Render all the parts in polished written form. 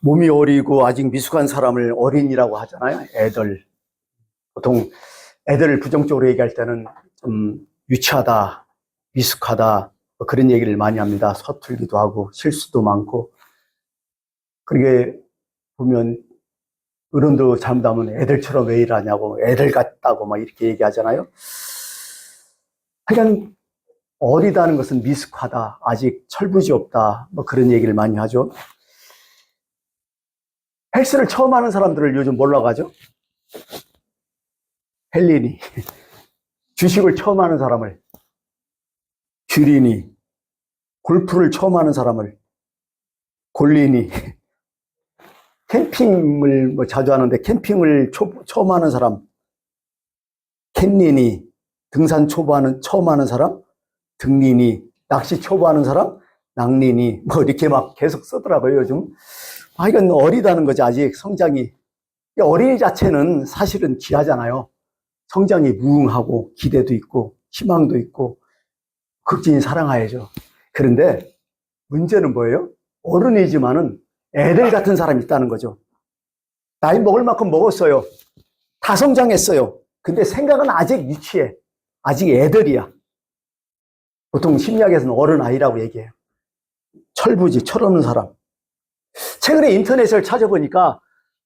몸이 어리고 아직 미숙한 사람을 어린이라고 하잖아요. 애들. 보통 애들을 부정적으로 얘기할 때는 좀 유치하다, 미숙하다, 뭐 그런 얘기를 많이 합니다. 서툴기도 하고 실수도 많고. 그러게 보면 어른도 잘못하면 애들처럼 왜 이러냐고, 애들 같다고 막 이렇게 얘기하잖아요. 하여간 어리다는 것은 미숙하다, 아직 철부지 없다, 뭐 그런 얘기를 많이 하죠. 헬스를 처음 하는 사람들을 요즘 뭘로 가죠? 헬린이. 주식을 처음 하는 사람을 주린이, 골프를 처음 하는 사람을 골린이, 캠핑을 뭐 자주 하는데 캠핑을 처음 하는 사람 캔린이, 등산 처음 하는 사람 등린이, 낚시 초보하는 사람 낭린이, 뭐 이렇게 막 계속 쓰더라고요 요즘. 이건 어리다는 거지. 아직 성장이. 어린이 자체는 사실은 귀하잖아요. 성장이 무궁하고 기대도 있고 희망도 있고 극진히 사랑해야죠. 그런데 문제는 뭐예요? 어른이지만은 애들 같은 사람이 있다는 거죠. 나이 먹을 만큼 먹었어요. 다 성장했어요. 근데 생각은 아직 유치해. 아직 애들이야. 보통 심리학에서는 어른아이라고 얘기해요. 철부지, 철없는 사람. 최근에 인터넷을 찾아보니까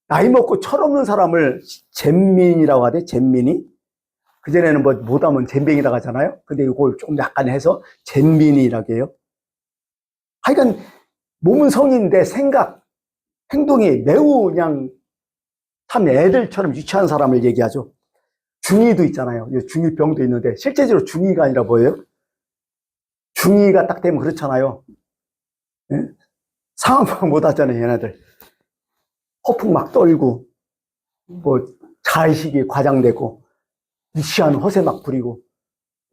나이 먹고 철없는 사람을 잼민이라고 하대. 잼민이. 그전에는 뭐 못하면 잼뱅이라고 하잖아요. 근데 이걸 좀 약간 해서 잼민이라고 해요. 하여간 몸은 성인인데 생각, 행동이 매우 그냥 참 애들처럼 유치한 사람을 얘기하죠. 중이도 있잖아요. 중이병도 있는데 실제적으로 중이가 아니라 뭐예요? 중이가 딱 되면 그렇잖아요. 예? 상황 파악 못 하잖아요, 얘네들. 허풍 막 떨고, 뭐, 자의식이 과장되고, 유치한 허세 막 부리고,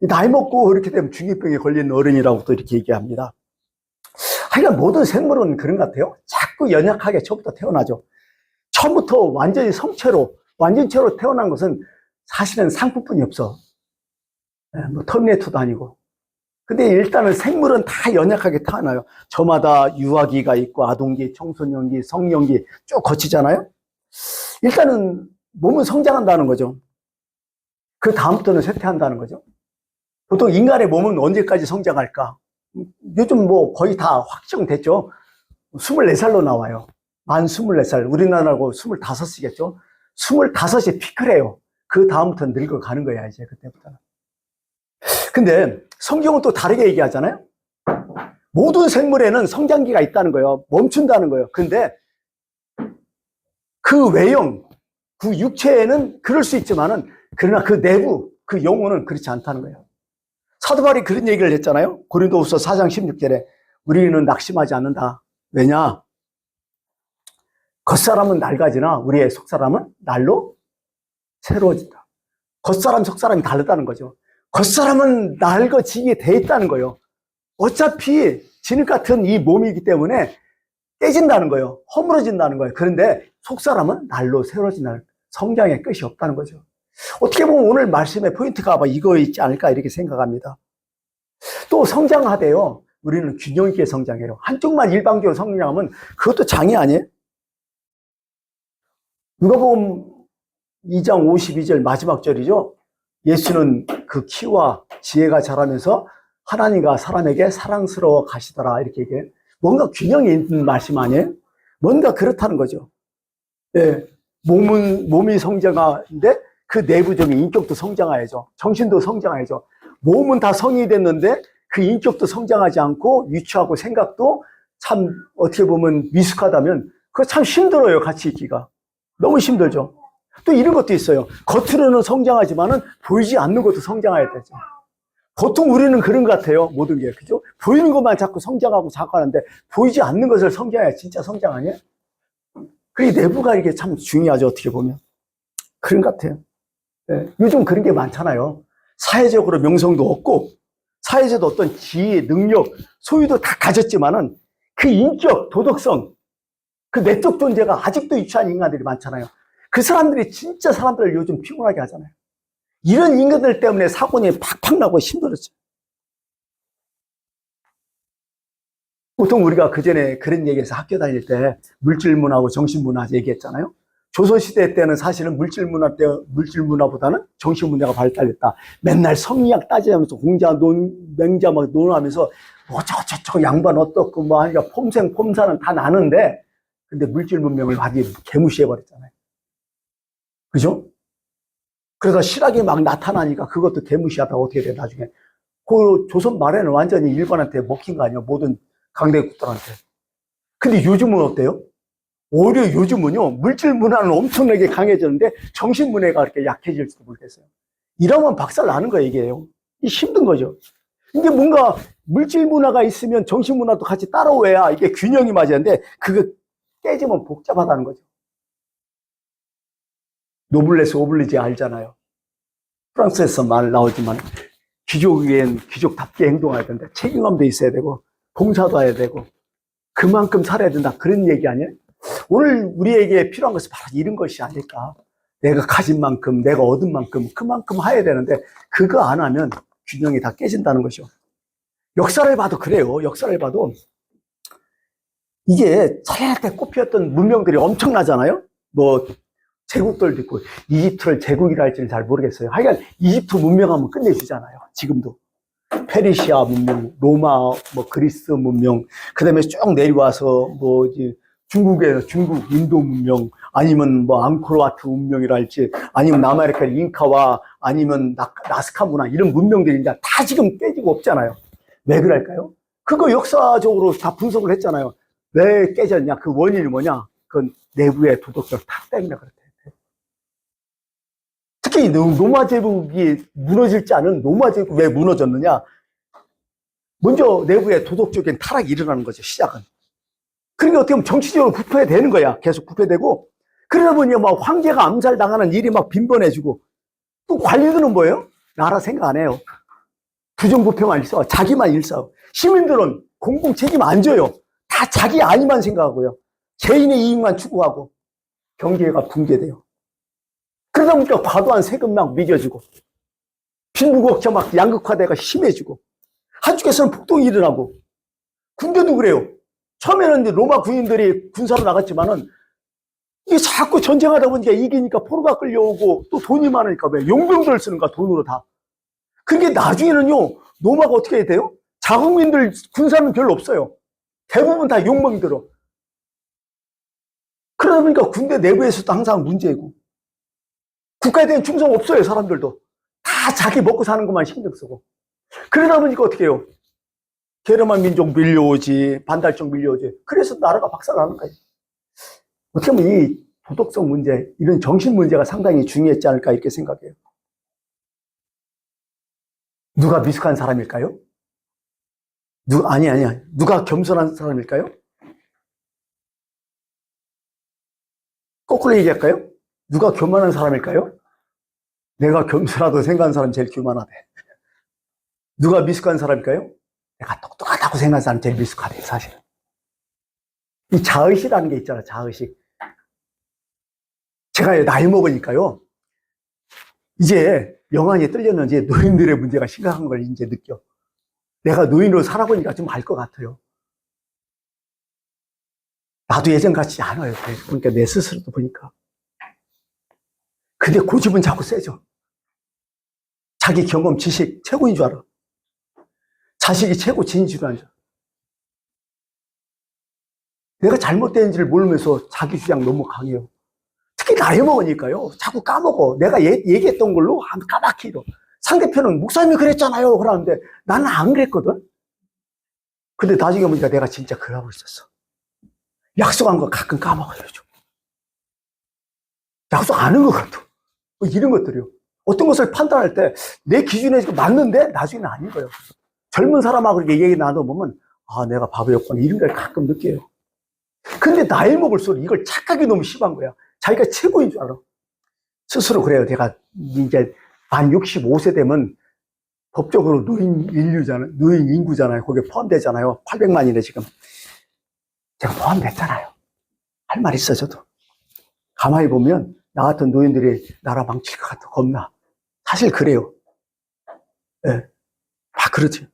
나이 먹고 이렇게 되면 중이병에 걸린 어른이라고 또 이렇게 얘기합니다. 하여간 모든 생물은 그런 것 같아요. 자꾸 연약하게 처음부터 태어나죠. 처음부터 완전히 성체로, 완전체로 태어난 것은 사실은 상품뿐이 없어. 뭐, 터미네이터도 아니고. 근데 일단은 생물은 다 연약하게 태어나요. 저마다 유아기가 있고 아동기, 청소년기, 성년기 쭉 거치잖아요. 일단은 몸은 성장한다는 거죠. 그 다음부터는 쇠퇴한다는 거죠. 보통 인간의 몸은 언제까지 성장할까? 요즘 뭐 거의 다 확정됐죠. 24살로 나와요. 만 24살. 우리나라하고 25이겠죠. 25이 피크래요. 그 다음부터는 늙어가는 거야, 이제 그때부터는. 근데 성경은 또 다르게 얘기하잖아요. 모든 생물에는 성장기가 있다는 거예요. 멈춘다는 거예요. 근데 그 외형, 그 육체에는 그럴 수 있지만은 그러나 그 내부, 그 영혼은 그렇지 않다는 거예요. 사도 바울이 그런 얘기를 했잖아요. 고린도후서 4장 16절에 우리는 낙심하지 않는다. 왜냐? 겉사람은 낡아지나 우리의 속사람은 날로 새로워진다. 겉사람, 속사람이 다르다는 거죠. 겉사람은 낡아지게 돼 있다는 거예요. 어차피 진흙 같은 이 몸이기 때문에 깨진다는 거예요. 허물어진다는 거예요. 그런데 속사람은 날로 새로워진다는 성장의 끝이 없다는 거죠. 어떻게 보면 오늘 말씀의 포인트가 아마 이거 있지 않을까 이렇게 생각합니다. 또 성장하대요. 우리는 균형 있게 성장해요. 한쪽만 일방적으로 성장하면 그것도 장애 아니에요? 누가복음 2장 52절 마지막 절이죠. 예수는 그 키와 지혜가 자라면서 하나님과 사람에게 사랑스러워 가시더라 이렇게 얘기해요. 뭔가 균형이 있는 말씀 아니에요? 뭔가 그렇다는 거죠. 네, 몸이 성장하는데 그 내부적인 인격도 성장해야죠. 정신도 성장해야죠. 몸은 다 성이 됐는데 그 인격도 성장하지 않고 유치하고 생각도 참 어떻게 보면 미숙하다면 그거 참 힘들어요. 같이 있기가. 너무 힘들죠. 또 이런 것도 있어요. 겉으로는 성장하지만은 보이지 않는 것도 성장해야 되죠. 보통 우리는 그런 것 같아요. 모든 게. 그죠? 보이는 것만 자꾸 성장하고 자꾸 하는데 보이지 않는 것을 성장해야 진짜 성장 아니에요? 그게 내부가 이게 참 중요하죠. 어떻게 보면. 그런 것 같아요. 네. 요즘 그런 게 많잖아요. 사회적으로 명성도 없고 사회적으로 어떤 지혜, 능력, 소유도 다 가졌지만은 그 인격, 도덕성, 그 내적 존재가 아직도 유치한 인간들이 많잖아요. 그 사람들이 진짜 사람들을 요즘 피곤하게 하잖아요. 이런 인간들 때문에 사고는 팍팍 나고 힘들었죠. 보통 우리가 그전에 그런 얘기해서 학교 다닐 때 물질문화하고 정신문화 얘기했잖아요. 조선시대 때는 사실은 물질문화보다는 정신문화가 발달했다. 맨날 성리학 따지면서 맹자 막 논하면서 뭐 저거 양반 어떻고 뭐 하니까 폼사는 다 나는데 근데 물질 문명을 완전히 개무시해버렸잖아요. 그죠? 그래서 실학이 막 나타나니까 그것도 개무시하다가 어떻게 돼, 나중에. 그 조선 말에는 완전히 일본한테 먹힌 거 아니에요? 모든 강대국들한테. 근데 요즘은 어때요? 오히려 요즘은요, 물질 문화는 엄청나게 강해졌는데 정신 문화가 그렇게 약해질지도 모르겠어요. 이러면 박살 나는 거 얘기예요. 이 힘든 거죠. 이게 뭔가 물질 문화가 있으면 정신 문화도 같이 따라오야 이게 균형이 맞았는데 그거 깨지면 복잡하다는 거죠. 노블레스 오블리지 알잖아요. 프랑스에서 말 나오지만 귀족에겐 귀족답게 행동해야 된다. 책임감도 있어야 되고 봉사도 해야 되고 그만큼 살아야 된다. 그런 얘기 아니에요? 오늘 우리에게 필요한 것은 바로 이런 것이 아닐까. 내가 가진 만큼, 내가 얻은 만큼, 그만큼 해야 되는데 그거 안 하면 균형이 다 깨진다는 거죠. 역사를 봐도 그래요. 역사를 봐도 이게 차례할 때 꼽혔던 문명들이 엄청나잖아요. 뭐 제국들도 있고 이집트를 제국이라 할지는 잘 모르겠어요. 하여간 이집트 문명하면 끝내주잖아요. 지금도. 페르시아 문명, 로마, 뭐 그리스 문명, 그 다음에 쭉 내려와서 뭐 이제 중국, 인도 문명, 아니면 뭐 앙코르와트 문명이라 할지, 아니면 남아메리카 잉카와 아니면 나스카 문화 이런 문명들이 이제 다 지금 깨지고 없잖아요. 왜 그럴까요? 그거 역사적으로 다 분석을 했잖아요. 왜 깨졌냐? 그 원인이 뭐냐? 그건 내부의 도덕적 탁 때문에 그렇대. 특히 로마 제국이 무너질지 않은 로마 제국 왜 무너졌느냐? 먼저 내부의 도덕적인 타락이 일어나는 거죠, 시작은. 그러니까 어떻게 보면 정치적으로 부패되는 거야. 계속 부패되고. 그러다 보니 막 황제가 암살당하는 일이 막 빈번해지고. 또 관리들은 뭐예요? 나라 생각 안 해요. 부정부패만 일싸워. 자기만 일싸워. 시민들은 공공 책임 안 져요. 다 자기 안위만 생각하고요. 개인의 이익만 추구하고. 경제가 붕괴돼요. 그러다 보니까 과도한 세금 막 매겨지고. 빈부격차 막 양극화대가 심해지고. 한쪽에서는 폭동이 일어나고. 군대도 그래요. 처음에는 이제 로마 군인들이 군사로 나갔지만은 이게 자꾸 전쟁하다 보니까 이기니까 포로가 끌려오고 또 돈이 많으니까 왜 용병들을 쓰는 거야, 돈으로 다. 그게 나중에는요, 로마가 어떻게 해야 돼요? 자국민들 군사는 별로 없어요. 대부분 다 용병이 들어. 그러다 보니까 군대 내부에서도 항상 문제고. 국가에 대한 충성 없어요, 사람들도. 다 자기 먹고 사는 것만 신경 쓰고. 그러다 보니까 어떻게 해요? 게르만 민족 밀려오지, 반달적 밀려오지. 그래서 나라가 박살나는 거예요. 어떻게 보면 이 도덕성 문제, 이런 정신 문제가 상당히 중요했지 않을까 이렇게 생각해요. 누가 미숙한 사람일까요? 아니야. 누가 겸손한 사람일까요? 거꾸로 얘기할까요? 누가 교만한 사람일까요? 내가 겸손하다고 생각하는 사람이 제일 교만하대. 누가 미숙한 사람일까요? 내가 똑똑하다고 생각하는 사람이 제일 미숙하대, 사실. 이 자의식이라는 게 있잖아, 자의식. 제가 나이 먹으니까요, 이제 영안이 뜰렸는지 노인들의 문제가 심각한 걸 이제 느껴. 내가 노인으로 살아보니까 좀 알 것 같아요. 나도 예전 같지 않아요. 그러니까 내 스스로도 보니까. 근데 고집은 자꾸 세죠. 자기 경험, 지식 최고인 줄 알아. 자식이 최고 진실한 줄. 내가 잘못된지를 모르면서 자기 주장 너무 강해요. 특히 나이 먹으니까요. 자꾸 까먹어. 내가 얘기했던 걸로 까맣게 잃어. 상대편은 목사님이 그랬잖아요. 그러는데 나는 안 그랬거든. 근데 나중에 보니까 내가 진짜 그러고 있었어. 약속한 거 가끔 까먹어요. 좀. 약속 안 한 것 같아. 뭐 이런 것들이요. 어떤 것을 판단할 때 내 기준에 맞는데 나중에는 아닌 거예요. 젊은 사람하고 이렇게 얘기 나눠보면 아, 내가 바보였구나. 이런 걸 가끔 느껴요. 근데 나이 먹을수록 이걸 착각이 너무 심한 거야. 자기가 최고인 줄 알아. 스스로 그래요. 내가 이제 만 65세 되면 법적으로 노인 인구잖아요. 거기에 포함되잖아요. 800만이네, 지금. 제가 포함됐잖아요. 할 말 있어, 저도. 가만히 보면, 나 같은 노인들이 나라 망칠 것 같아, 겁나. 사실 그래요. 예. 네. 다 그러지.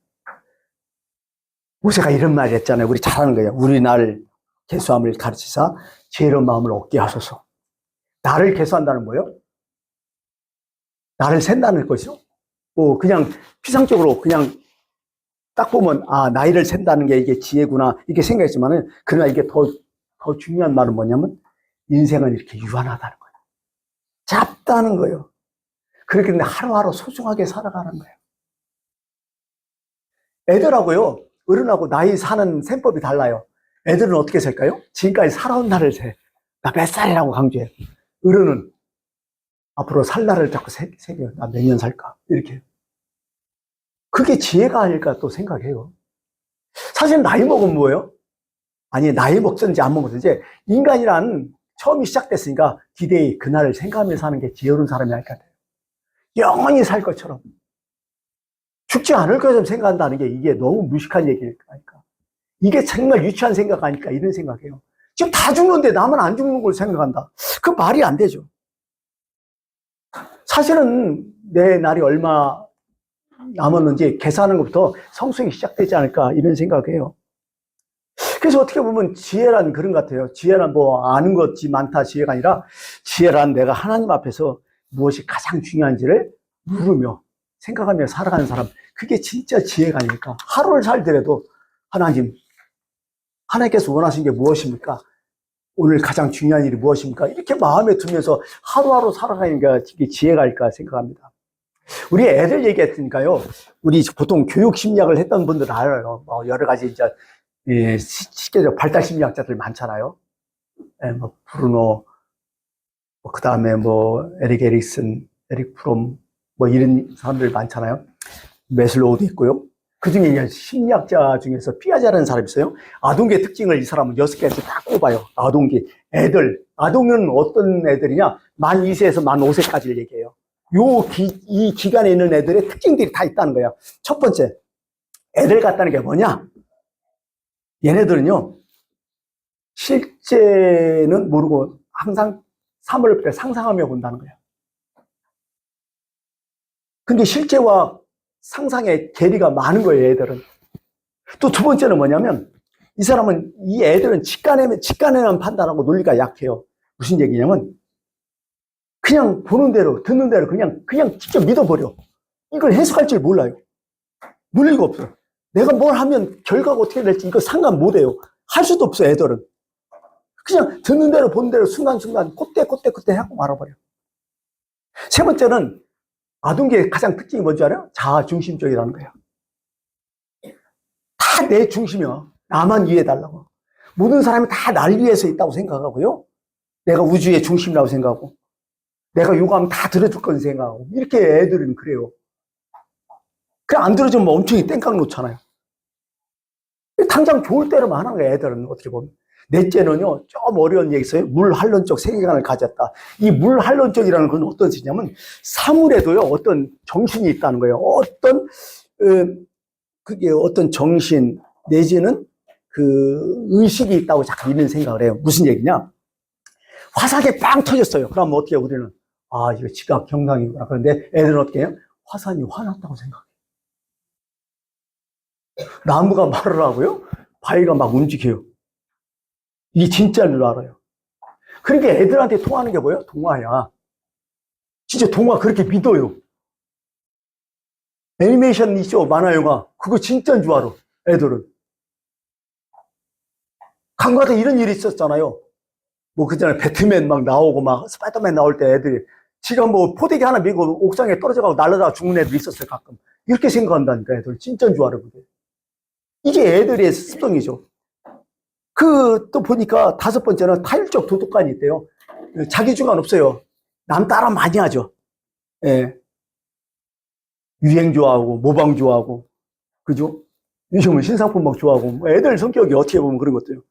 모세가 이런 말 했잖아요. 우리 잘하는 거예요. 우리 나를 계수함을 가르치사 지혜로운 마음을 얻게 하소서. 나를 계수한다는 거예요? 나를 샌다는 것이요? 뭐 그냥 피상적으로 그냥 딱 보면 나이를 샌다는 게 이게 지혜구나 이렇게 생각했지만은 그러나 이게 더 중요한 말은 뭐냐면 인생은 이렇게 유한하다는 거예요. 짧다는 거예요. 그렇기 때문에 하루하루 소중하게 살아가는 거예요. 애들하고요, 어른하고 나이 사는 셈법이 달라요. 애들은 어떻게 살까요? 지금까지 살아온 날을 세. 나 몇 살이라고 강조해요. 어른은 앞으로 살 날을 자꾸 새겨요. 나 몇 년 살까? 이렇게. 그게 지혜가 아닐까 또 생각해요. 사실 나이 먹으면 뭐예요? 아니, 나이 먹든지 안 먹든지 인간이란 처음이 시작됐으니까 디데이, 그날을 생각하며 사는 게 지혜로운 사람이 할 것 같아요. 영원히 살 것처럼. 죽지 않을 것처럼 생각한다는 게 이게 너무 무식한 얘기니까. 이게 정말 유치한 생각 아닐까 이런 생각해요. 지금 다 죽는데 나만 안 죽는 걸 생각한다. 그 말이 안 되죠. 사실은 내 날이 얼마 남았는지 계산하는 것부터 성숙이 시작되지 않을까 이런 생각해요. 그래서 어떻게 보면 지혜란 그런 것 같아요. 지혜란 뭐 아는 것이 많다 지혜가 아니라 지혜란 내가 하나님 앞에서 무엇이 가장 중요한지를 물으며 생각하며 살아가는 사람, 그게 진짜 지혜가 아닐까. 하루를 살더라도 하나님께서 원하시는 게 무엇입니까? 오늘 가장 중요한 일이 무엇입니까? 이렇게 마음에 두면서 하루하루 살아가는 게 지혜가 아닐까 생각합니다. 우리 애들 얘기했으니까요. 우리 보통 교육 심리학을 했던 분들 알아요. 여러 가지 이제 쉽게 발달 심리학자들 많잖아요. 뭐 브루노, 그 다음에 뭐 에릭 에릭슨, 에릭 프롬, 뭐 이런 사람들 많잖아요. 메슬로우도 있고요. 그 중에 이제 심리학자 중에서 피아제라는 사람이 있어요. 아동의 특징을 이 사람은 6개에서 딱 꼽아요. 아동기. 아동은 어떤 애들이냐? 만 2세에서 만 5세까지를 얘기해요. 이 기간에 있는 애들의 특징들이 다 있다는 거야. 첫 번째, 애들 같다는 게 뭐냐? 얘네들은요, 실제는 모르고 항상 사물을 상상하며 본다는 거야. 근데 실제와 상상의 괴리가 많은 거예요, 애들은. 또 두 번째는 뭐냐면, 이 애들은 직관에만 판단하고 논리가 약해요. 무슨 얘기냐면, 그냥 보는 대로, 듣는 대로 그냥 직접 믿어버려. 이걸 해석할 줄 몰라요. 논리가 없어요. 내가 뭘 하면 결과가 어떻게 될지 이거 상관 못 해요. 할 수도 없어요, 애들은. 그냥 듣는 대로, 보는 대로 순간순간 콧대 하고 말아버려. 세 번째는, 아동계의 가장 특징이 뭔지 알아요? 자아중심적이라는 거예요. 다 내 중심이야. 나만 이해해달라고. 모든 사람이 다 날 위해서 있다고 생각하고요. 내가 우주의 중심이라고 생각하고, 내가 요구하면 다 들어줄 건 생각하고, 이렇게 애들은 그래요. 그냥 안 들어주면 엄청 땡깡 놓잖아요. 당장 좋을 대로만 하는 거예요, 애들은 어떻게 보면. 넷째는요, 좀 어려운 얘기 있어요. 물한론적 세계관을 가졌다. 이 물한론적이라는 건 어떤 뜻이냐면, 사물에도요, 어떤 정신이 있다는 거예요. 그게 어떤 정신, 내지는 그 의식이 있다고 자꾸 이런 생각을 해요. 무슨 얘기냐? 화산이 빵 터졌어요. 그럼 어떻게 우리는, 이거 지각 경상이구나. 그런데 애들은 어떻게 해요? 화산이 화났다고 생각해요. 나무가 말을 하고요, 바위가 막 움직여요. 이게 진짜인 줄 알아요. 그러니까 애들한테 통하는 게 뭐예요? 동화야. 진짜 동화 그렇게 믿어요. 애니메이션 있죠? 만화영화. 그거 진짜인 줄 알아, 애들은. 간과다 이런 일이 있었잖아요. 뭐, 그전에 배트맨 막 나오고 막 스파이더맨 나올 때 애들이 지금 뭐 포대기 하나 메고 옥상에 떨어져가고 날아다가 죽는 애들 있었어요, 가끔. 이렇게 생각한다니까, 애들. 진짜인 줄 알아, 그게. 이게 애들의 습성이죠. 또 보니까 다섯 번째는 타율적 도덕관이 있대요. 자기 주관 없어요. 남 따라 많이 하죠. 예. 유행 좋아하고, 모방 좋아하고, 그죠? 요즘은 신상품 막 좋아하고, 뭐 애들 성격이 어떻게 보면 그런 것도요.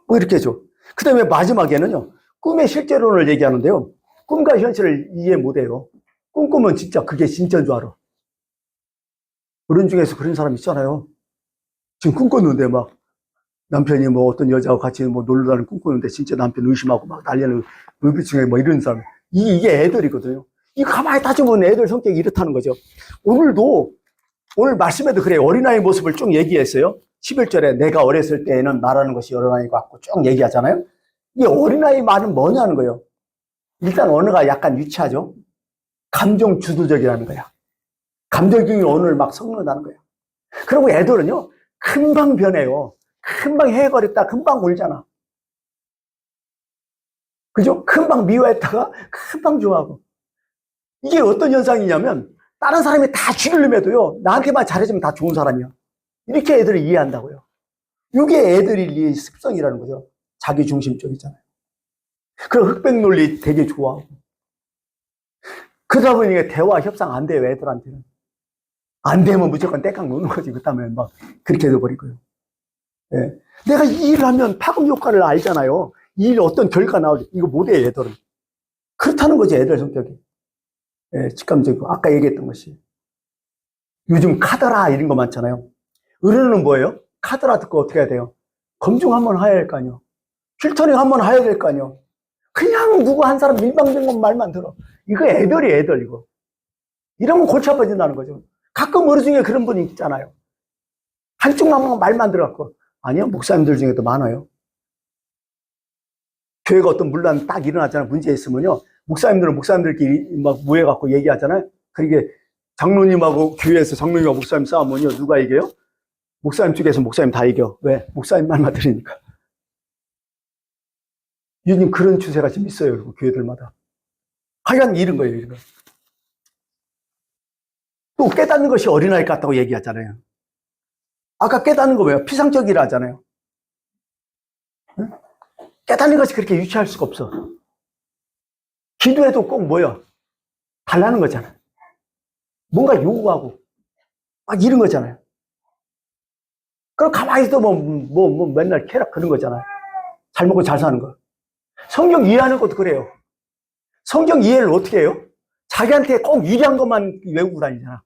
뭐 이렇게 해줘. 그 다음에 마지막에는요, 꿈의 실제론을 얘기하는데요. 꿈과 현실을 이해 못 해요. 꿈꾸면 진짜 그게 진짜인 줄 알아. 어른 중에서 그런 사람 있잖아요. 지금 꿈꿨는데 막 남편이 뭐 어떤 여자하고 같이 뭐 놀러 다니는 꿈꾸는데 진짜 남편 의심하고 막 난리는 물비층에 뭐 이런 사람. 이게 애들이거든요. 이거 가만히 따져보면 애들 성격이 이렇다는 거죠. 오늘도 오늘 말씀에도 그래요. 어린아이 모습을 쭉 얘기했어요. 11절에 내가 어렸을 때에는 말하는 것이 어린아이 같고 쭉 얘기하잖아요. 이 어린아이 말은 뭐냐는 거예요. 일단 언어가 약간 유치하죠. 감정 주도적이라는 거야. 감정적인 언어를 막 섞는다는 거예요. 그리고 애들은요, 금방 변해요. 금방 해버렸다, 금방 울잖아. 그죠? 금방 미워했다가 금방 좋아하고. 이게 어떤 현상이냐면, 다른 사람이 다 죽이려면도요, 나한테만 잘해주면 다 좋은 사람이야. 이렇게 애들을 이해한다고요. 이게 애들이 습성이라는 거죠. 자기 중심적이잖아요. 그리고 흑백 논리 되게 좋아하고. 그러다 보니까 대화 협상 안 돼요, 애들한테는. 안 되면 무조건 떼깍 놓는 거지. 그 다음에 막 그렇게 돼버리고요. 예. 내가 이 일을 하면 파급 효과를 알잖아요. 이 일 어떤 결과 나오지. 이거 못해, 애들은. 그렇다는 거지, 애들 성격이. 예, 직감적이고. 아까 얘기했던 것이. 요즘 카더라 이런 거 많잖아요. 어른은 뭐예요? 카더라 듣고 어떻게 해야 돼요? 검증 한번 해야 될 거 아니에요. 필터링 한번 해야 될 거 아니에요. 그냥 누구 한 사람 일방적인 말만 들어. 이거 애들이 애들, 이거. 이러면 골치 아파진다는 거죠. 가끔 어른 중에 그런 분이 있잖아요. 한쪽만 말만 들어갖고. 아니요, 목사님들 중에도 많아요. 교회가 어떤 문란 딱 일어나잖아요. 문제 있으면요. 목사님들끼리 막 모여갖고 얘기하잖아요. 그러게 장로님하고 교회에서 장로님하고 목사님 싸우면요. 누가 이겨요? 목사님 쪽에서 목사님 다 이겨. 왜? 목사님 말만 들으니까. 요즘 그런 추세가 좀 있어요. 교회들마다. 하여간 이런 거예요. 이런 거. 또 깨닫는 것이 어린아이 같다고 얘기하잖아요. 아까 깨닫는 거 뭐예요? 피상적이라 하잖아요. 응? 깨닫는 것이 그렇게 유치할 수가 없어. 기도해도 꼭 뭐예요? 달라는 거잖아요. 뭔가 요구하고 막 이런 거잖아요. 그럼 가만히 있어도 맨날 쾌락 그런 거잖아요. 잘 먹고 잘 사는 거. 성경 이해하는 것도 그래요. 성경 이해를 어떻게 해요? 자기한테 꼭 유리한 것만 외우고 다니잖아.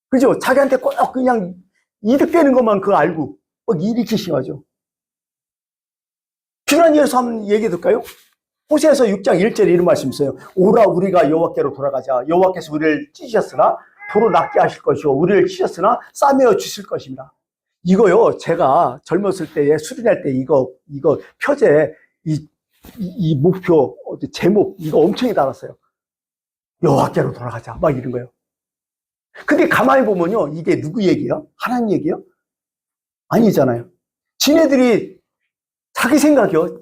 그죠? 자기한테 꼭 그냥 이득되는 것만 그거 알고 막 이렇게 심하죠. 필요한 예에서 한번 얘기해 볼까요? 호세아서 6장 1절에 이런 말씀 있어요. 오라 우리가 여호와께로 돌아가자. 여호와께서 우리를 찢으셨으나 도로 낫게 하실 것이요 우리를 찢으셨으나 싸매어 주실 것입니다. 이거요, 제가 젊었을 때에 수련할 때 이거 표제 이 목표 제목 이거 엄청 달았어요. 여호와께로 돌아가자 막 이런 거예요. 근데 가만히 보면요, 이게 누구 얘기예요? 하나님 얘기예요? 아니잖아요. 지네들이 자기 생각이요.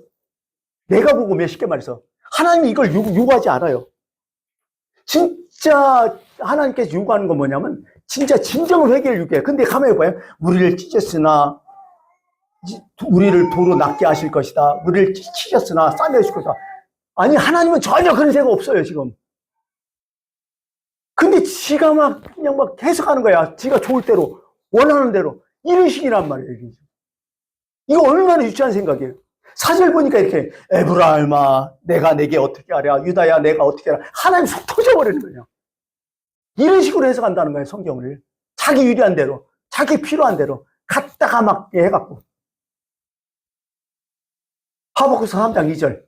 내가 보고 쉽게 말해서 하나님이 이걸 요구하지 않아요. 진짜 하나님께서 요구하는 건 뭐냐면 진짜 진정을 회개를 요구해요. 근데 가만히 봐요. 우리를 찢었으나 우리를 도로 낫게 하실 것이다. 우리를 찢었으나 싸매 주실 것이다. 아니, 하나님은 전혀 그런 생각 없어요, 지금. 근데 지가 막 그냥 막 해석하는 거야. 지가 좋을 대로, 원하는 대로. 이런 식이란 말이에요. 이거 얼마나 유치한 생각이에요. 사절 보니까 이렇게 에브라임아 내가 내게 어떻게 하랴, 유다야 내가 어떻게 하랴. 하나님 속 터져버리는 거예요. 이런 식으로 해석한다는 거예요, 성경을. 자기 유리한 대로, 자기 필요한 대로 갖다가 막 해갖고. 하박국서 3장 2절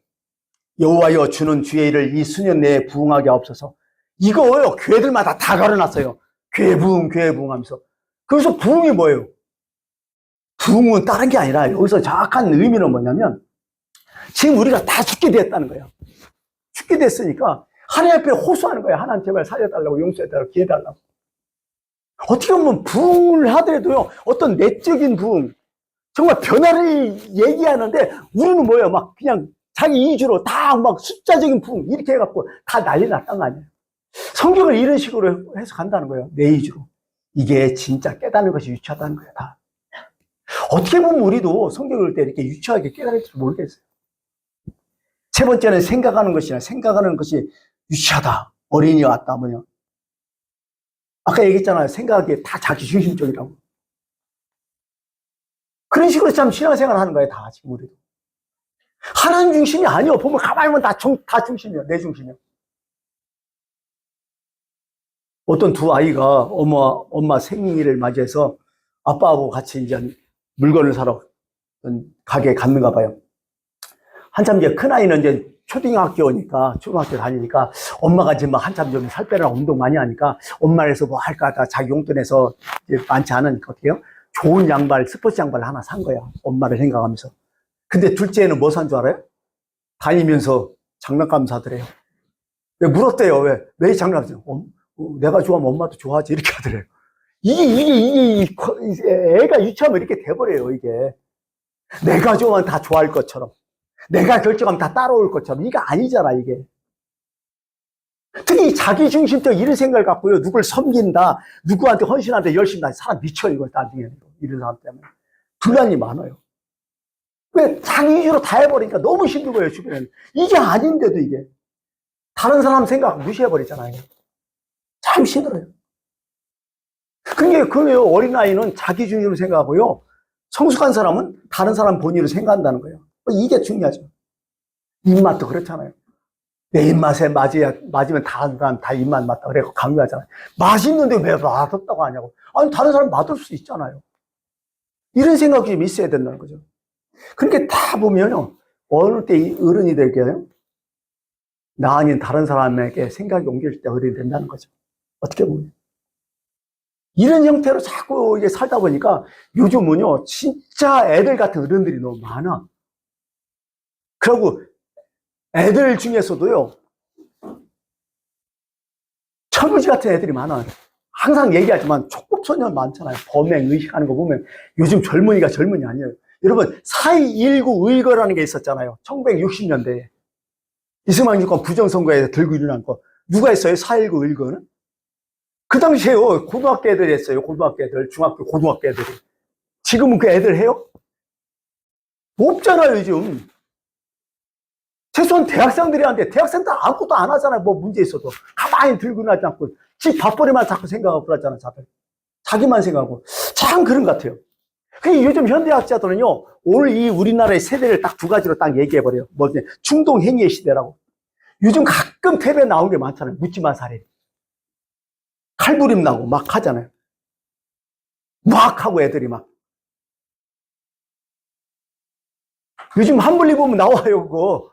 여호와여 주는 주의 일을 이 수년 내에 부응하게 하옵소서. 이거요, 교회들마다 다 걸어놨어요. 교회 부응 하면서. 그래서 부응이 뭐예요? 부응은 다른 게 아니라 여기서 정확한 의미는 뭐냐면 지금 우리가 다 죽게 됐다는 거예요. 죽게 됐으니까 하나님 앞에 호소하는 거예요. 하나님 제발 살려달라고, 용서해달라고, 기회달라고. 어떻게 보면 부응을 하더라도요, 어떤 내적인 부응, 정말 변화를 얘기하는데 우리는 뭐예요? 막 그냥 자기 이주로 다 막 숫자적인 부응 이렇게 해갖고 다 난리 났단 거 아니에요. 성경을 이런 식으로 해석한다는 거예요. 내 이주로. 이게 진짜 깨닫는 것이 유치하다는 거예요. 다. 어떻게 보면 우리도 성경을 읽을 때 이렇게 유치하게 깨달을지 모르겠어요. 세 번째는 생각하는 것이 유치하다. 어린이 왔다. 뭐냐. 아까 얘기했잖아요. 생각이 다 자기 중심적이라고. 그런 식으로 참 신앙생활 하는 거예요. 다 지금 우리도. 하나님 중심이 아니요. 보면 가만히 보면 다 중심이에요. 내 중심이요. 어떤 두 아이가 엄마 생일을 맞이해서 아빠하고 같이 이제 물건을 사러 가게에 갔는가 봐요. 한참 이제 큰아이는 이제 초등학교니까, 초등학교 다니니까, 엄마가 지금 막 한참 좀 살 빼라고 운동 많이 하니까, 엄마에서 뭐 할까 하다 자기 용돈에서 이제 많지 않으니까 어떻게 해요? 좋은 양말, 스포츠 양말 하나 산 거야. 엄마를 생각하면서. 근데 둘째는 뭐 산 줄 알아요? 다니면서 장난감 사더래요. 왜 물었대요? 왜 장난감 사? 내가 좋아하면 엄마도 좋아하지. 이렇게 하더래요. 애가 유치하면 이렇게 돼버려요, 이게. 내가 좋아하면 다 좋아할 것처럼. 내가 결정하면 다 따라올 것처럼. 이게 아니잖아, 이게. 특히 자기중심적 이런 생각을 갖고요. 누굴 섬긴다, 누구한테 헌신한다, 열심히 다 사람 미쳐, 이거 나중에. 이런 사람 때문에. 분란이 많아요. 왜 자기 위주로 다 해버리니까 너무 힘든 거예요, 주변에는. 이게 아닌데도 이게. 다른 사람 생각 무시해버리잖아요. 참 힘들어요. 그게 어린아이는 자기 중심으로 생각하고요. 성숙한 사람은 다른 사람 본의로 생각한다는 거예요. 이게 중요하죠. 입맛도 그렇잖아요. 내 입맛에 맞으면 다른 사람 다 입맛 맞다. 그래, 강요하잖아요. 맛있는데 왜 맛없다고 하냐고. 아니, 다른 사람 맛올 수 있잖아요. 이런 생각이 좀 있어야 된다는 거죠. 그렇게 다 보면요. 어느 때 어른이 될게요. 나 아닌 다른 사람에게 생각이 옮길 때 어른이 된다는 거죠. 어떻게 보면. 이런 형태로 자꾸 이게 살다 보니까 요즘은요, 진짜 애들 같은 어른들이 너무 많아. 그리고 애들 중에서도요, 철부지 같은 애들이 많아. 항상 얘기하지만 촉법소년 많잖아요. 범행, 의식하는 거 보면 요즘 젊은이가 젊은이 아니에요. 여러분, 4.19 의거라는 게 있었잖아요. 1960년대에. 이승만 정권 부정선거에 들고 일어난 거. 누가 했어요? 4.19 의거는? 그 당시에요. 고등학교 애들이 했어요. 고등학교 애들, 중학교, 고등학교 애들이. 지금은 그 애들 해요? 없잖아요, 요즘. 최소한 대학생들이 하는데, 대학생들 아무것도 안 하잖아요. 뭐 문제 있어도. 가만히 들고 나지 않고, 지 밥벌이만 자꾸 생각하고 그러잖아요, 다들. 자기만 생각하고. 참 그런 것 같아요. 그 요즘 현대학자들은요, 오늘 이 우리나라의 세대를 딱 두 가지로 딱 얘기해버려요. 뭐지? 충동행위의 시대라고. 요즘 가끔 TV에 나온 게 많잖아요. 묻지마 살인. 칼부림 나고 막 하잖아요. 막 하고 애들이 막. 요즘 한블리 보면 나와요, 그거.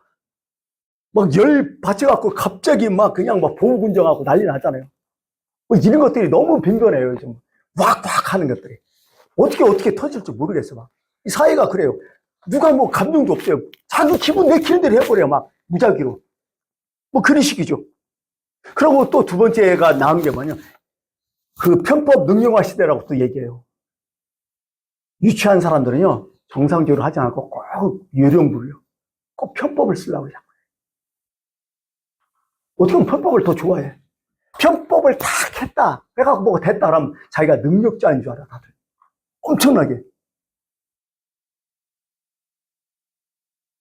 막 열 받쳐갖고 갑자기 막 그냥 막 보호군정하고 난리 나잖아요. 뭐 이런 것들이 너무 빈번해요, 요즘. 왁왁 하는 것들이. 어떻게 터질지 모르겠어, 막. 이 사회가 그래요. 누가 뭐 감정도 없어요. 자기 기분 내키는 대로 해버려요, 막. 무작위로. 뭐 그런 식이죠. 그리고 또 두 번째가 나온 게 뭐냐. 그 편법 능용화 시대라고 또 얘기해요. 유치한 사람들은요, 정상적으로 하지 않고 꼭 요령 부려요. 꼭 편법을 쓰려고 해요. 어떻게 보면 편법을 더 좋아해. 편법을 탁 했다. 그래갖고 뭐가 됐다 그러면 자기가 능력자인 줄 알아, 다들. 엄청나게.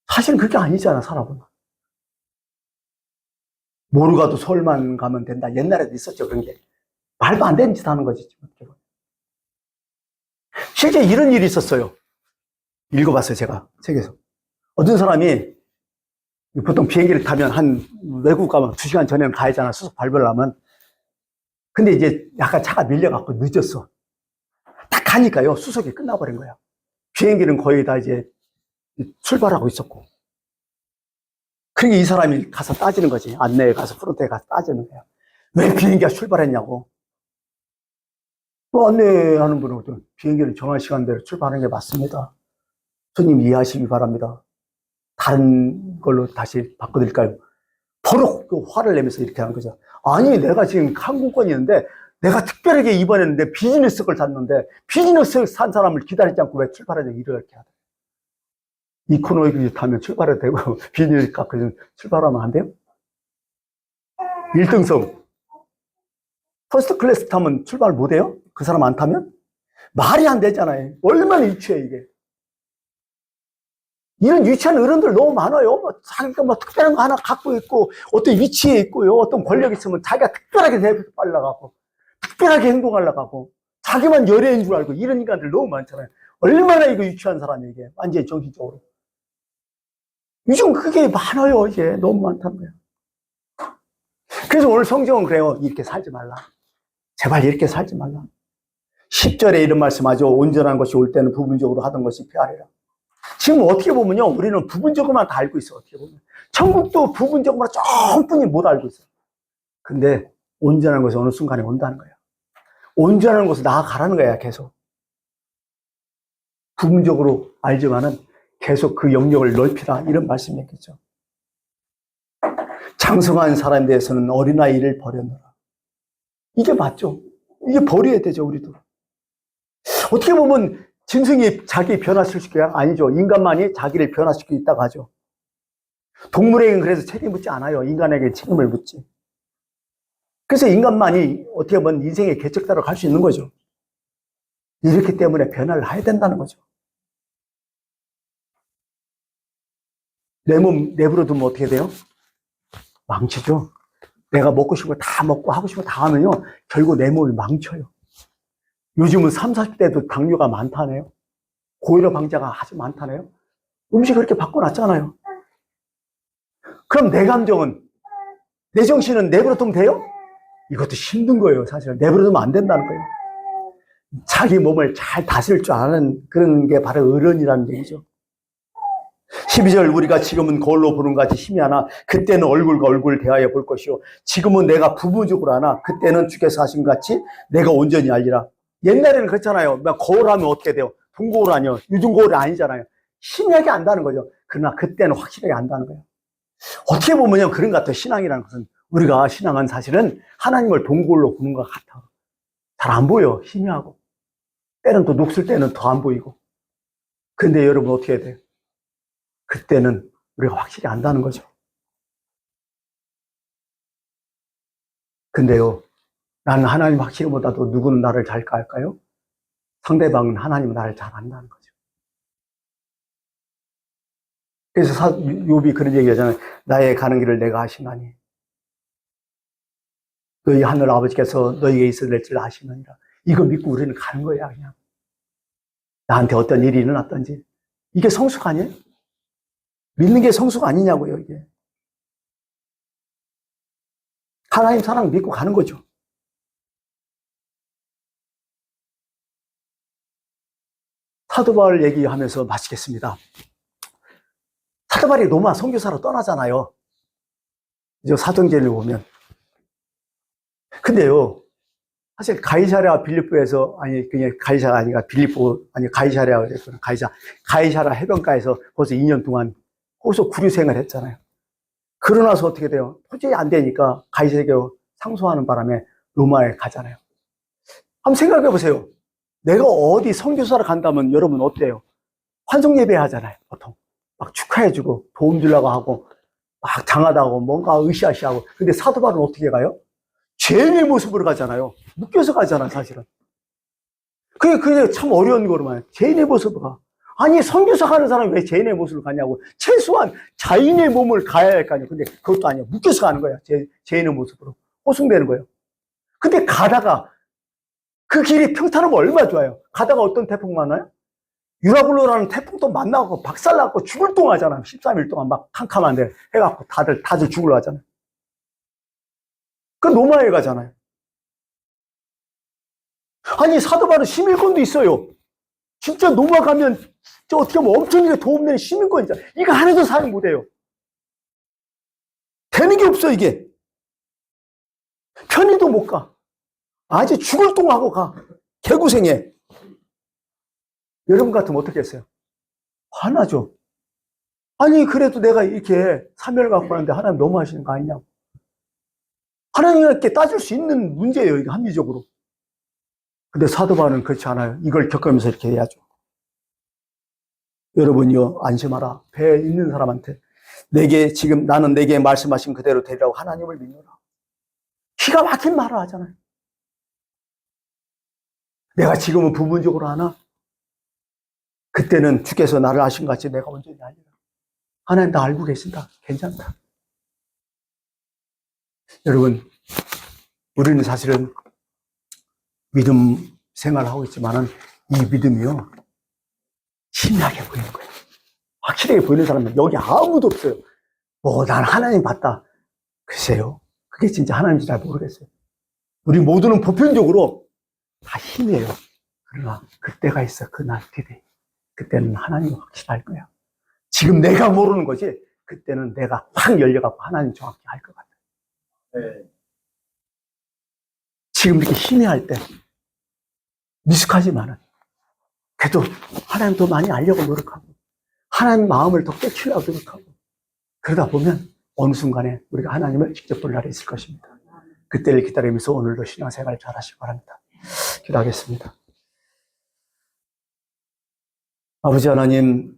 사실은 그게 아니잖아, 살아보면. 모르 가도 서울만 가면 된다. 옛날에도 있었죠, 그런 게. 말도 안 되는 짓 하는 거지. 실제 이런 일이 있었어요. 읽어봤어요, 제가. 책에서. 어떤 사람이 보통 비행기를 타면 한 외국 가면 2시간 전에는 가야잖아, 수속 발별하면. 근데 이제 약간 차가 밀려갖고 늦었어. 딱 가니까요, 수속이 끝나버린 거야. 비행기는 거의 다 이제 출발하고 있었고. 그러니까 이 사람이 가서 따지는 거지. 안내에 가서 프론트에 가서 따지는 거야. 왜 비행기가 출발했냐고. 그 안내하는 분은 비행기를 정한 시간대로 출발하는 게 맞습니다. 손님 이해하시기 바랍니다. 다른 걸로 다시 바꿔드릴까요? 바로 그 화를 내면서 이렇게 하는 거죠. 아니, 내가 지금 항공권이 있는데 내가 특별하게 이번에는 비즈니스석을 샀는데 비즈니스석 산 사람을 기다리지 않고 왜 출발하냐 이렇게 하더라고요. 이코노미를 타면 출발해도 되고 비즈니스 갖고 출발하면 안 돼요? 1등석 퍼스트 클래스 타면 출발 못 해요? 그 사람 안 타면? 말이 안 되잖아요. 얼마나 유치해 이게. 이런 유치한 어른들 너무 많아요. 뭐 자기가 뭐 특별한 거 하나 갖고 있고 어떤 위치에 있고요. 어떤 권력이 있으면 자기가 특별하게 내빨라가고 특별하게 행동하려고 하고 자기만 열애인 줄 알고 이런 인간들 너무 많잖아요. 얼마나 이거 유치한 사람이 이게 완전히 정신적으로. 요즘 그게 많아요. 이게 너무 많다는 거예요. 그래서 오늘 성경은 그래요. 이렇게 살지 말라. 제발 이렇게 살지 말라. 10절에 이런 말씀하죠. 온전한 것이 올 때는 부분적으로 하던 것이 피하리라. 지금 어떻게 보면요, 우리는 부분적으로만 다 알고 있어. 어떻게 보면 천국도 부분적으로 조금뿐이 못 알고 있어. 근데 온전한 것이 어느 순간에 온다는 거야. 온전한 것을 나아가라는 거야. 계속 부분적으로 알지만은 계속 그 영역을 넓히라, 이런 말씀이겠죠. 장성한 사람에 대해서는 어린아이를 버려놓으라. 이게 맞죠. 이게 버려야 되죠. 우리도 어떻게 보면 짐승이 자기 변화시킬 수 있어요? 아니죠. 인간만이 자기를 변화시키고 있다고 하죠. 동물에게는 그래서 책임을 묻지 않아요. 인간에게 책임을 묻지. 그래서 인간만이 어떻게 보면 인생의 개척자로 갈 수 있는 거죠. 이렇기 때문에 변화를 해야 된다는 거죠. 내 몸 내버려 두면 어떻게 돼요? 망치죠. 내가 먹고 싶은 거 다 먹고 하고 싶은 거 다 하면요, 결국 내 몸이 망쳐요. 요즘은 30, 40대도 당뇨가 많다네요. 고혈압 환자가 아주 많다네요. 음식 그렇게 바꿔놨잖아요. 그럼 내 감정은, 내 정신은 내버려 두면 돼요? 이것도 힘든 거예요. 사실 내버려 두면 안 된다는 거예요. 자기 몸을 잘 다스릴 줄 아는 그런 게 바로 어른이라는 얘기죠. 12절, 우리가 지금은 거울로 보는 것 같이 힘이 하나 그때는 얼굴과 얼굴을 대하여 볼 것이요 지금은 내가 부분적으로 하나 그때는 주께서 하신 것 같이 내가 온전히 알리라. 옛날에는 그렇잖아요. 거울 하면 어떻게 돼요? 동거울 아니요, 요즘 거울이 아니잖아요. 희미하게 안다는 거죠. 그러나 그때는 확실하게 안다는 거예요. 어떻게 보면요, 그런 것 같아요. 신앙이라는 것은, 우리가 신앙은 사실은 하나님을 동거울로 보는 것 같아. 잘 안 보여. 희미하고 때는 또 녹슬 때는 더 안 보이고. 근데 여러분 어떻게 해야 돼요? 그때는 우리가 확실히 안다는 거죠. 근데요, 나는 하나님 확실히 보다도 누구는 나를 잘 알까요? 상대방은 하나님은 나를 잘 안다는 거죠. 그래서 욥이 그런 얘기 하잖아요. 나의 가는 길을 내가 아시나니 너희 하늘 아버지께서 너희에게 있어야 될 줄 아시느니라. 이거 믿고 우리는 가는 거야. 그냥 나한테 어떤 일이 일어났던지. 이게 성숙 아니에요? 믿는 게 성숙 아니냐고요. 이게 하나님 사랑 믿고 가는 거죠. 사도 바울 얘기하면서 마치겠습니다. 사도 바울이 로마 선교사로 떠나잖아요. 이제 사도행전을 보면. 근데요, 사실 가이사랴 빌립보에서, 아니 그냥 가이사가 아니라 빌립보, 아니 가이사랴 해변가에서 벌써 2년 동안 거기서 구류 생활을 했잖아요. 그러나서 어떻게 돼요? 도저히 안 되니까 가이사랴에 상소하는 바람에 로마에 가잖아요. 한번 생각해 보세요. 내가 어디 선교사를 간다면 여러분 어때요? 환송 예배 하잖아요. 보통 막 축하해주고 도움 주려고 하고 막 장하다고 뭔가 으쌰으쌰하고. 근데 사도 바울은 어떻게 가요? 죄인의 모습으로 가잖아요. 묶여서 가잖아, 사실은. 그게 참 어려운 거로만. 죄인의 모습으로 가. 아니, 선교사 가는 사람이 왜 죄인의 모습으로 가냐고. 최소한 자인의 몸을 가야 할 거 아니에요. 근데 그것도 아니야. 묶여서 가는 거야. 죄인의 모습으로. 호송되는 거예요. 근데 가다가 그 길이 평탄하면 얼마나 좋아요. 가다가 어떤 태풍 만나요? 유라블로라는 태풍도 만나고 박살나고 죽을 동안 하잖아요. 13일 동안 막 캄캄한데 해갖고 다들 죽으러 가잖아요. 그 로마에 가잖아요. 아니, 사도 바울은 시민권도 있어요. 진짜 로마 가면 어떻게 보면 엄청나게 도움되는 시민권이잖아요. 이거 하나도 사용 못해요. 되는 게 없어, 이게. 편의도 못 가. 아주 죽을 동하고 가. 개고생해. 여러분 같으면 어떻게 했어요? 화나죠. 아니, 그래도 내가 이렇게 사명을 갖고 하는데 하나님 너무 하시는 거 아니냐고. 하나님께 따질 수 있는 문제예요, 이게 합리적으로. 근데 사도 바울은 그렇지 않아요. 이걸 겪으면서 이렇게 해야죠. 여러분요, 안심하라. 배에 있는 사람한테 나는 내게 말씀하신 그대로 되리라고 하나님을 믿노라. 기가 막힌 말을 하잖아요. 내가 지금은 부분적으로 하나? 그때는 주께서 나를 아신 것 같이 내가 온전히 알리라. 하나님 나 알고 계신다. 괜찮다. 여러분, 우리는 사실은 믿음 생활을 하고 있지만은 이 믿음이요, 신나게 보이는 거예요. 확실하게 보이는 사람은 여기 아무도 없어요. 난 하나님 봤다. 글쎄요, 그게 진짜 하나님인지 잘 모르겠어요. 우리 모두는 보편적으로 다 힘이에요. 그러나 그때가 있어. 그날 뒤에. 그때는 하나님이 확실할 거야. 지금 내가 모르는 거지, 그때는 내가 확 열려갖고 하나님 정확히 알 것 같아. 네. 지금 이렇게 희미할 때, 미숙하지만은, 그래도 하나님 더 많이 알려고 노력하고, 하나님 마음을 더 깨치려고 노력하고, 그러다 보면 어느 순간에 우리가 하나님을 직접 볼 날이 있을 것입니다. 그때를 기다리면서 오늘도 신앙생활 잘 하시기 바랍니다. 기도하겠습니다. 아버지 하나님,